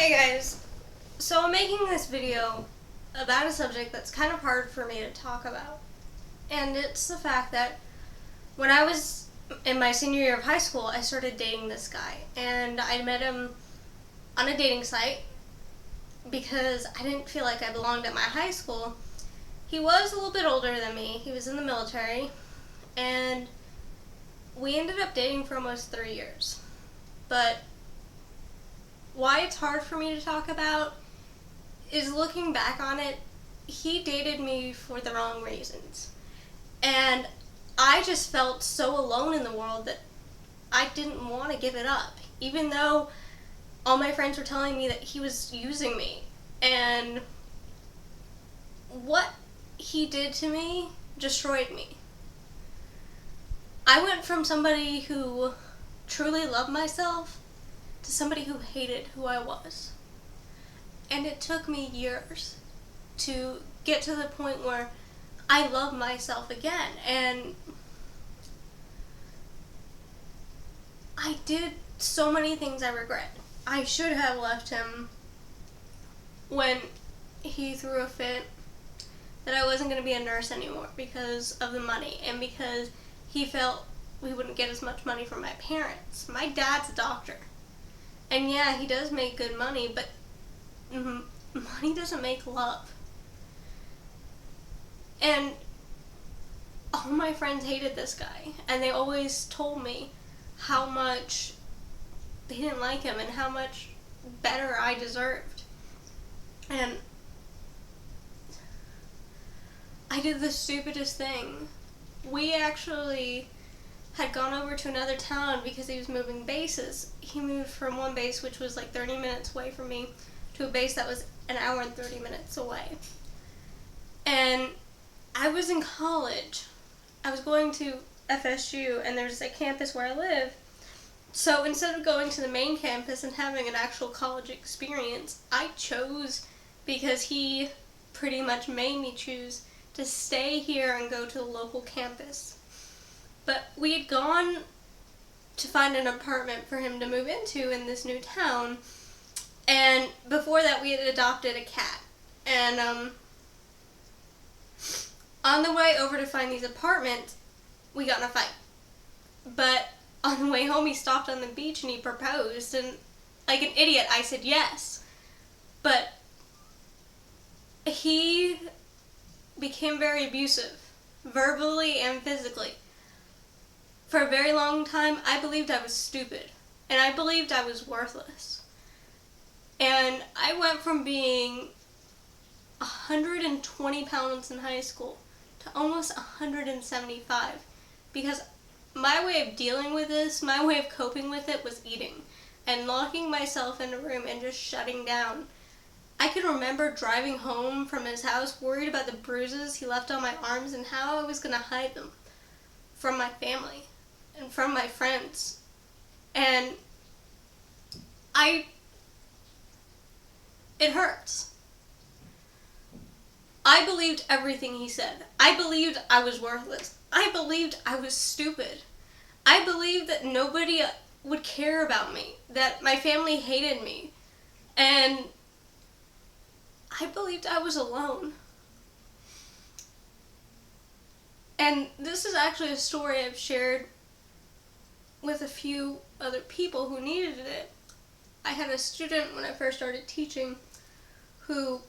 Hey guys, so I'm making this video about a subject that's kind of hard for me to talk about. And it's the fact that when I was in my senior year of high school, I started dating this guy. And I met him on a dating site because I didn't feel like I belonged at my high school. He was a little bit older than me, he was in the military, and we ended up dating for almost 3 years. But why it's hard for me to talk about is looking back on it, he dated me for the wrong reasons. And I just felt so alone in the world that I didn't want to give it up, even though all my friends were telling me that he was using me. And what he did to me destroyed me. I went from somebody who truly loved myself to somebody who hated who I was. And it took me years to get to the point where I love myself again. And I did so many things I regret. I should have left him when he threw a fit that I wasn't going to be a nurse anymore because of the money and because he felt we wouldn't get as much money from my parents. My dad's a doctor. And yeah, he does make good money, but money doesn't make love. And all my friends hated this guy, and they always told me how much they didn't like him and how much better I deserved. And I did the stupidest thing. We actually had gone over to another town because he was moving bases. He moved from one base, which was like 30 minutes away from me, to a base that was an hour and 30 minutes away. And I was in college. I was going to FSU, and there's a campus where I live. So instead of going to the main campus and having an actual college experience, I chose, because he pretty much made me choose, to stay here and go to the local campus. But we had gone to find an apartment for him to move into in this new town, and before that we had adopted a cat. And on the way over to find these apartments, we got in a fight. But on the way home, he stopped on the beach and he proposed, and like an idiot, I said yes. But he became very abusive, verbally and physically. For a very long time, I believed I was stupid, and I believed I was worthless. And I went from being 120 pounds in high school to almost 175, because my way of dealing with this, my way of coping with it, was eating and locking myself in a room and just shutting down. I can remember driving home from his house worried about the bruises he left on my arms and how I was going to hide them from my family and from my friends. And it hurts. I believed everything he said. I believed I was worthless. I believed I was stupid. I believed that nobody would care about me, that my family hated me, and I believed I was alone. And this is actually a story I've shared with a few other people who needed it. I had a student when I first started teaching who,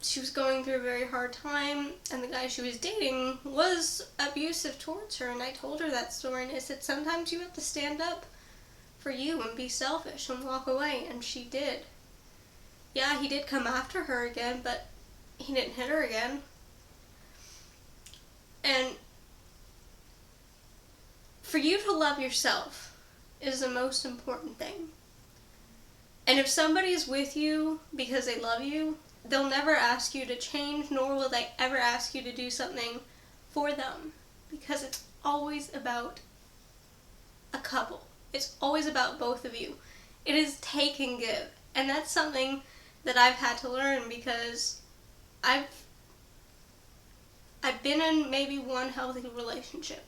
she was going through a very hard time, and the guy she was dating was abusive towards her, and I told her that story, and I said, sometimes you have to stand up for you and be selfish and walk away, and she did. Yeah, he did come after her again, but he didn't hit her again. And for you to love yourself is the most important thing. And if somebody is with you because they love you, they'll never ask you to change, nor will they ever ask you to do something for them, because it's always about a couple. It's always about both of you. It is take and give, and that's something that I've had to learn, because I've been in maybe one healthy relationship.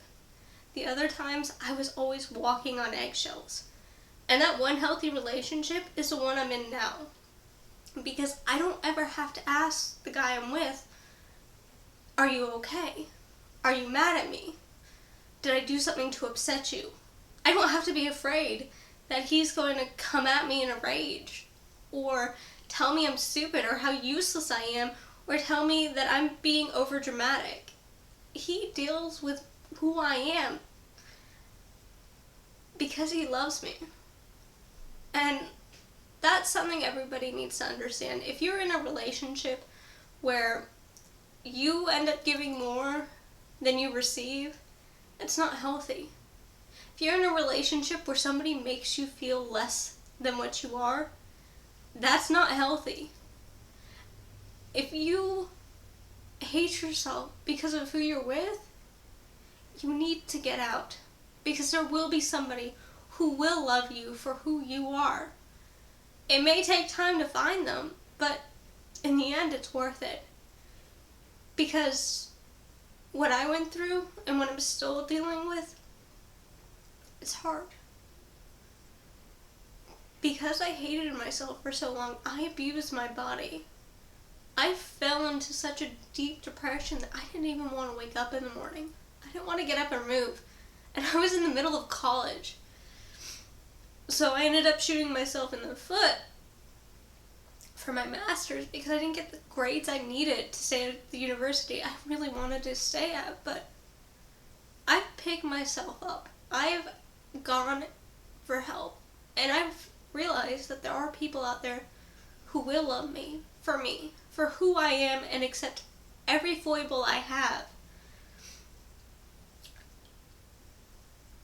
The other times, I was always walking on eggshells, And that one healthy relationship is the one I'm in now. Because I don't ever have to ask the guy I'm with, are you okay? Are you mad at me? Did I do something to upset you? I don't have to be afraid that he's going to come at me in a rage, or tell me I'm stupid, or how useless I am, or tell me that I'm being overdramatic. He deals with who I am because he loves me. And that's something everybody needs to understand. If you're in a relationship where you end up giving more than you receive, it's not healthy. If you're in a relationship where somebody makes you feel less than what you are, that's not healthy. If you hate yourself because of who you're with, you need to get out. Because there will be somebody who will love you for who you are. It may take time to find them, but in the end, it's worth it. Because what I went through and what I'm still dealing with, it's hard. Because I hated myself for so long, I abused my body. I fell into such a deep depression that I didn't even want to wake up in the morning. I didn't want to get up and move. And I was in the middle of college. So I ended up shooting myself in the foot for my master's because I didn't get the grades I needed to stay at the university I really wanted to stay at. But I've picked myself up. I've gone for help. And I've realized that there are people out there who will love me, for who I am, and accept every foible I have.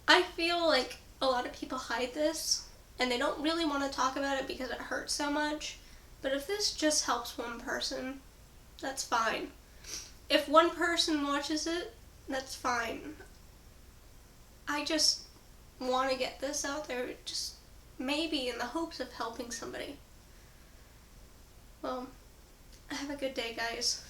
I feel like a lot of people hide this, and they don't really want to talk about it because it hurts so much. But if this just helps one person, that's fine. If one person watches it, that's fine. I just want to get this out there, just maybe in the hopes of helping somebody. Well, have a good day, guys.